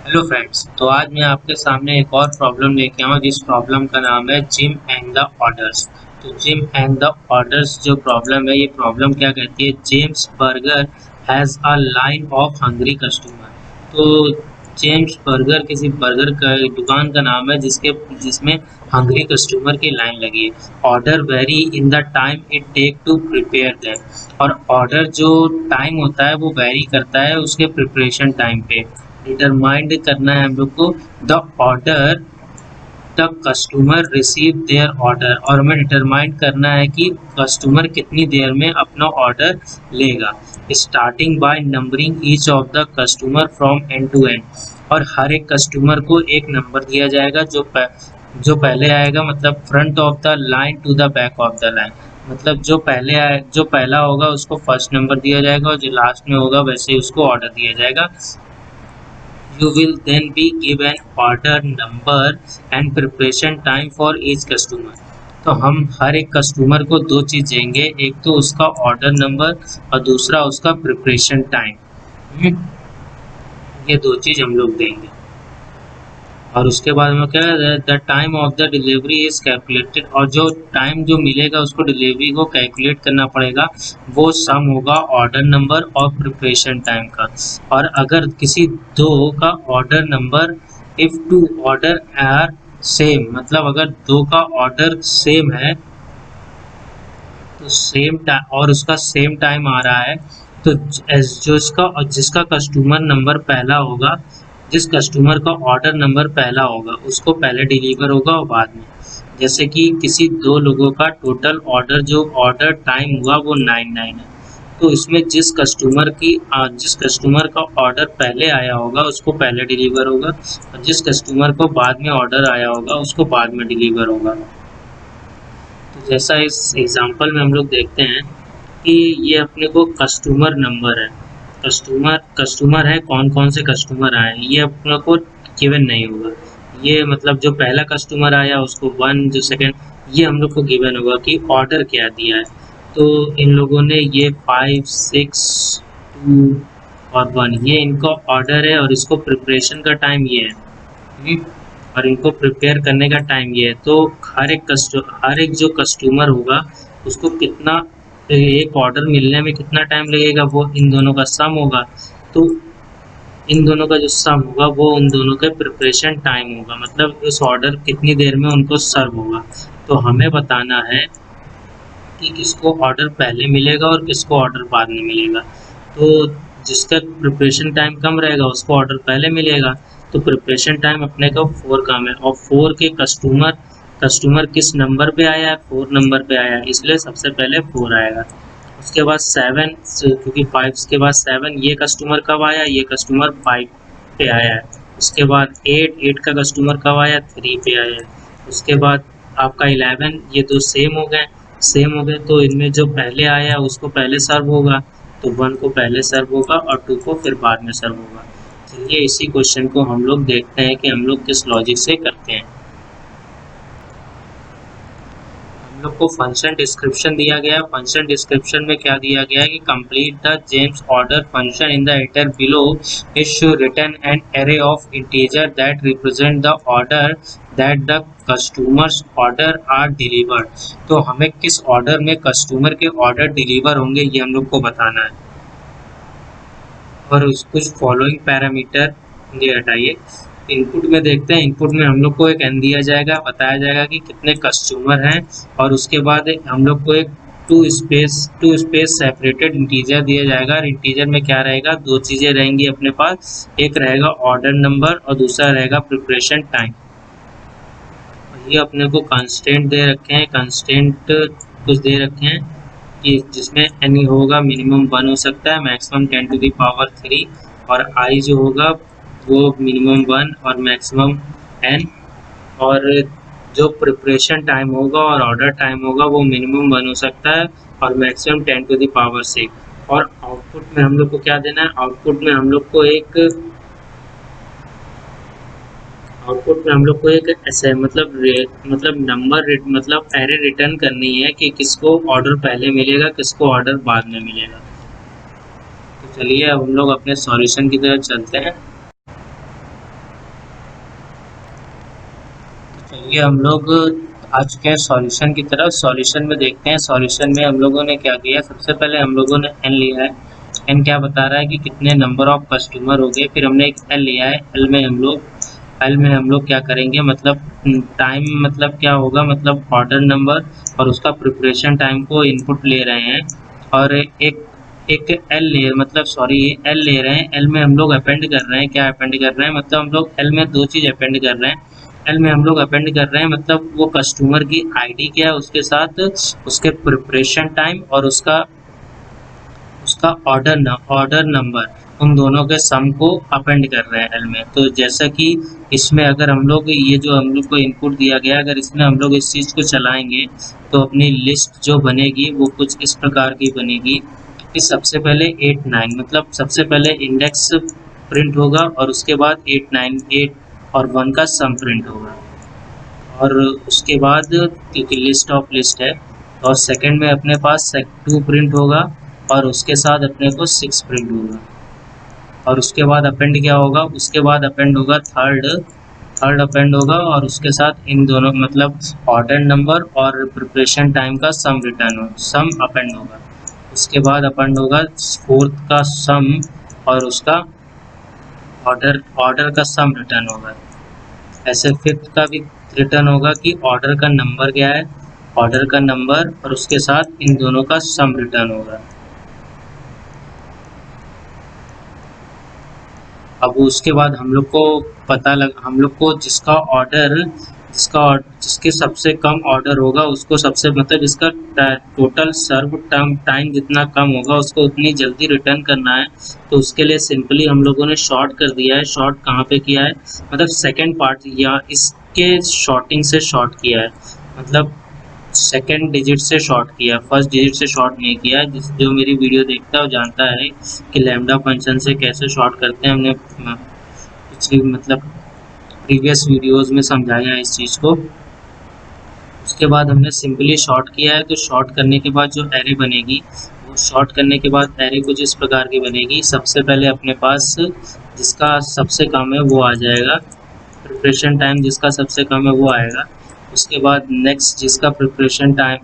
Hello friends. तो आज मैं आपके सामने एक और प्रॉब्लम लेके आया हूँ जिस प्रॉब्लम का नाम है जिम एंड द ऑर्डर्स। तो जिम एंड द ऑर्डर्स जो प्रॉब्लम है, ये प्रॉब्लम क्या कहती है, James burger has a line of hungry customer. तो जेम्स बर्गर किसी बर्गर का दुकान का नाम है जिसमें हंग्री कस्टमर की लाइन लगी है। Order vary in the time it take to prepare them. और ऑर्डर जो टाइम होता है वो वेरी करता है उसके प्रिपरेशन टाइम पे। डिटरमाइंड करना है हम लोग को the order the customer receive there order, और हमें डिटरमाइंड करना है कि कस्टमर कितनी देर में अपना ऑर्डर लेगा। Starting by numbering each of the customer from end to end. और हर एक कस्टमर को एक नंबर दिया जाएगा जो पहले आएगा, मतलब front of the line to the back of the line. मतलब जो पहला होगा उसको फर्स्ट नंबर दिया जाएगा और जो लास्ट में होगा वैसे ही उसको ऑर्डर दिया जाएगा। You will then be given order number and preparation time for each customer। तो हम हर एक कस्टमर को दो चीज़ देंगे, एक तो उसका ऑर्डर नंबर और दूसरा उसका प्रिपरेशन टाइम। ये दो चीज़ हम लोग देंगे। और उसके बाद में क्या है, the time of the delivery is calculated. और जो टाइम जो मिलेगा उसको डिलीवरी को कैलकुलेट करना पड़ेगा, वो सम होगा ऑर्डर नंबर और प्रिपरेशन टाइम का। और अगर किसी दो का order number, if two order are same, मतलब अगर दो का ऑर्डर सेम है तो सेम टाइम और उसका सेम टाइम आ रहा है, तो जिसका कस्टमर नंबर पहला होगा, जिस कस्टमर का ऑर्डर नंबर पहला होगा उसको पहले डिलीवर होगा और बाद में। जैसे कि किसी दो लोगों का टोटल ऑर्डर जो ऑर्डर टाइम हुआ वो 99 है, तो इसमें जिस कस्टमर का ऑर्डर पहले आया होगा उसको पहले डिलीवर होगा और जिस कस्टमर को बाद में ऑर्डर आया होगा उसको बाद में डिलीवर होगा। तो जैसा इस एग्जांपल में हम लोग देखते हैं कि ये अपने को कस्टमर नंबर है, कस्टमर है, कौन कौन से कस्टमर आए ये अपने को गिवन नहीं होगा। ये मतलब जो पहला कस्टमर आया उसको वन, जो सेकंड, ये हम लोग को गिवन होगा कि ऑर्डर क्या दिया है। तो इन लोगों ने ये 5 6 2 और 1 ये इनका ऑर्डर है और इसको प्रिपरेशन का टाइम ये है। और इनको प्रिपेयर करने का टाइम ये है। तो हर एक जो कस्टमर होगा उसको कितना, एक ऑर्डर मिलने में कितना टाइम लगेगा, वो इन दोनों का सम होगा। तो इन दोनों का जो सम होगा वो उन दोनों का प्रिपरेशन टाइम होगा, मतलब इस ऑर्डर कितनी देर में उनको सर्व होगा। तो हमें बताना है कि किसको ऑर्डर पहले मिलेगा और किसको ऑर्डर बाद में मिलेगा। तो जिसका प्रिपरेशन टाइम कम रहेगा उसको ऑर्डर पहले मिलेगा। तो प्रिपरेशन टाइम अपने को 4 का है और 4 के कस्टमर किस नंबर पे आया है, 4 नंबर पे आया है, इसलिए सबसे पहले 4 आएगा। उसके बाद 7, क्योंकि 5 के बाद 7, ये कस्टमर कब आया, ये कस्टमर 5 पे आया है। उसके बाद 8 का कस्टमर कब आया, 3 पे आया है। उसके बाद आपका 11, ये दो सेम हो गए तो इनमें जो पहले आया उसको पहले सर्व होगा, तो 1 को पहले सर्व होगा और 2 को फिर बाद में सर्व होगा। चलिए इसी क्वेश्चन को हम लोग देखते हैं कि हम लोग किस लॉजिक से करते हैं। हम लोग को फंक्शन डिस्क्रिप्शन दिया गया है। फंक्शन डिस्क्रिप्शन में क्या दिया गया है कि complete the Jim's order function in the header below is show return an array of integer that represent the order that the customers order are delivered. तो हमें किस ऑर्डर में कस्टमर के ऑर्डर डिलीवर होंगे ये हम लोग को बताना है। और कुछ फॉलोइंग पैरामीटर ये हटाइए। इनपुट में देखते हैं, इनपुट में हम लोग को एक एन दिया जाएगा, बताया जाएगा कि कितने कस्टमर हैं, और उसके बाद हम लोग को एक टू स्पेस सेपरेटेड इंटीजर दिया जाएगा। और इंटीजर में क्या रहेगा, दो चीज़ें रहेंगी अपने पास, एक रहेगा ऑर्डर नंबर और दूसरा रहेगा प्रिपरेशन टाइम। ये अपने को कंस्टेंट दे रखे हैं, कंस्टेंट कुछ दे रखे हैं कि जिसमें एन होगा मिनिमम 1 हो सकता है, मैक्सिमम 10 टू द पावर 3, और आई जो होगा वो मिनिमम 1 और मैक्सिमम n। और जो प्रिपरेशन टाइम होगा और ऑर्डर टाइम होगा वो मिनिमम 1 हो सकता है और मैक्सिमम 10 टू द पावर 6। और आउटपुट में हम लोग को क्या देना है, आउटपुट में हम लोग को एक ऐसे मतलब नंबर मतलब एरे रिटर्न करनी है कि किसको ऑर्डर पहले मिलेगा, किसको ऑर्डर बाद में मिलेगा। तो चलिए अब हम लोग अपने सॉल्यूशन की तरफ चलते हैं। चलिए हम लोग आ चुके हैं सॉल्यूशन की तरफ। सॉल्यूशन में देखते हैं, सॉल्यूशन में हम लोगों ने क्या किया। सबसे पहले हम लोगों ने एन लिया है। एन क्या बता रहा है कि कितने नंबर ऑफ कस्टमर हो गए। फिर हमने एक एल लिया है। एल में हम लोग क्या करेंगे, मतलब टाइम, मतलब क्या होगा, मतलब ऑर्डर नंबर और उसका प्रिपरेशन टाइम को इनपुट ले रहे हैं। और एक एक एल ले, मतलब सॉरी एल ले रहे हैं। एल में हम लोग अपेंड कर रहे हैं। क्या अपेंड कर रहे हैं, मतलब हम लोग एल में दो चीज़ अपेंड कर रहे हैं। एल में हम लोग अपेंड कर रहे हैं, मतलब वो कस्टमर की आईडी क्या है, उसके साथ उसके प्रिपरेशन टाइम और उसका उसका ऑर्डर नंबर, उन दोनों के सम को अपेंड कर रहे हैं एल में। तो जैसा कि इसमें अगर हम लोग ये जो हम लोग को इनपुट दिया गया, अगर इसमें हम लोग इस चीज़ को चलाएंगे तो अपनी लिस्ट जो बनेगी वो कुछ इस प्रकार की बनेगी कि सबसे पहले 8 9, मतलब सबसे पहले इंडेक्स प्रिंट होगा और उसके बाद 8 9 8 और 1 का सम प्रिंट होगा। और उसके बाद क्योंकि लिस्ट ऑफ लिस्ट है, और सेकंड में अपने पास सेक 2 प्रिंट होगा और उसके साथ अपने को 6 प्रिंट होगा। और उसके बाद अपेंड क्या होगा, उसके बाद अपेंड होगा थर्ड अपेंड होगा और उसके साथ इन दोनों, मतलब ऑर्डर नंबर और प्रिपरेशन टाइम का सम अपेंड होगा। उसके बाद अपेंड होगा फोर्थ का सम और उसका ऑर्डर का सम रिटर्न होगा। ऐसे फिफ्थ का भी रिटर्न होगा कि ऑर्डर का नंबर क्या है, ऑर्डर का नंबर और उसके साथ इन दोनों का सम रिटर्न होगा। अब उसके बाद हम लोग को जिसके सबसे कम ऑर्डर होगा उसको सबसे, मतलब जिसका टोटल सर्व टाइम जितना कम होगा उसको उतनी जल्दी रिटर्न करना है। तो उसके लिए सिंपली हम लोगों ने शॉर्ट कर दिया है। शॉर्ट कहाँ पे किया है, मतलब सेकंड पार्ट या इसके शॉर्टिंग से शॉर्ट किया है, मतलब सेकंड डिजिट से शॉर्ट किया, फर्स्ट डिजिट से शॉर्ट नहीं किया। जो मेरी वीडियो देखता है वो जानता है कि लैम्डा फंक्शन से कैसे शॉर्ट करते हैं। हमने पिछली, मतलब प्रीवियस वीडियोस में समझाया है इस चीज़ को। उसके बाद हमने सिंपली शॉर्ट किया है। तो शॉर्ट करने के बाद जो एरे बनेगी, वो शॉर्ट करने के बाद एरे कुछ इस प्रकार की बनेगी। सबसे पहले अपने पास जिसका सबसे कम है वो आ जाएगा, प्रिपरेशन टाइम जिसका सबसे कम है वो आएगा। उसके बाद नेक्स्ट जिसका प्रिपरेशन टाइम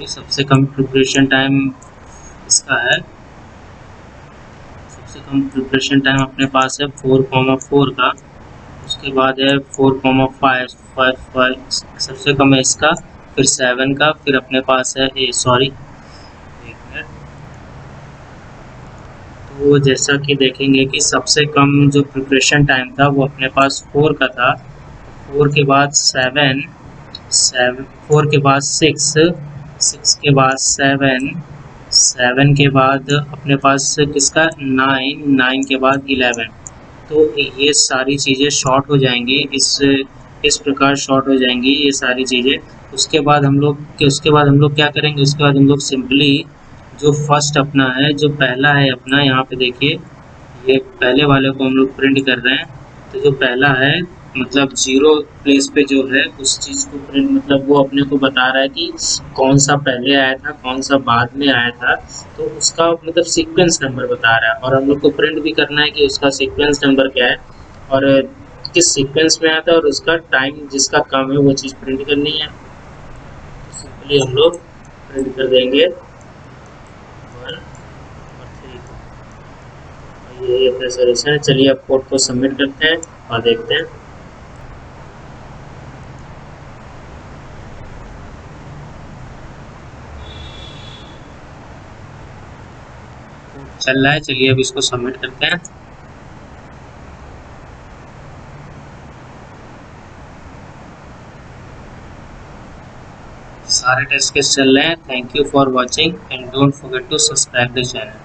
सबसे कम प्रिपरेशन टाइम इसका है, सबसे कम प्रिपरेशन टाइम अपने पास है 4,4 का। उसके बाद है 4,5 सबसे कम है इसका, फिर 7 का, फिर अपने पास है एक मिनट। तो जैसा कि देखेंगे कि सबसे कम जो प्रिपरेशन टाइम था वो अपने पास 4 का था। 4 के बाद 7, 4 के बाद 6 के बाद 7 के बाद अपने पास किसका 9 के बाद 11। तो ये सारी चीज़ें शॉर्ट हो जाएंगी, इस प्रकार शॉर्ट हो जाएंगी ये सारी चीज़ें। उसके बाद हम लोग क्या करेंगे, उसके बाद हम लोग सिंपली जो फर्स्ट अपना है, जो पहला है अपना, यहाँ पे देखिए ये पहले वाले को हम लोग प्रिंट कर रहे हैं। तो जो पहला है, मतलब 0 प्लेस पे जो है उस चीज़ को प्रिंट, मतलब वो अपने को बता रहा है कि कौन सा पहले आया था कौन सा बाद में आया था। तो उसका मतलब सीक्वेंस नंबर बता रहा है और हम लोग को प्रिंट भी करना है कि उसका सीक्वेंस नंबर क्या है और किस सीक्वेंस में आया था और उसका टाइम जिसका कम है वो चीज़ प्रिंट करनी है। सिंपली हम लोग प्रिंट कर देंगे 1 और 3। ये अपना सोल्यूशन है। चलिए अब कोड को सबमिट करते हैं और देखते हैं। चल रहा है, चलिए अब इसको सबमिट करते हैं। सारे टेस्ट केस चल रहे हैं। Thank you for watching and don't forget to subscribe the channel.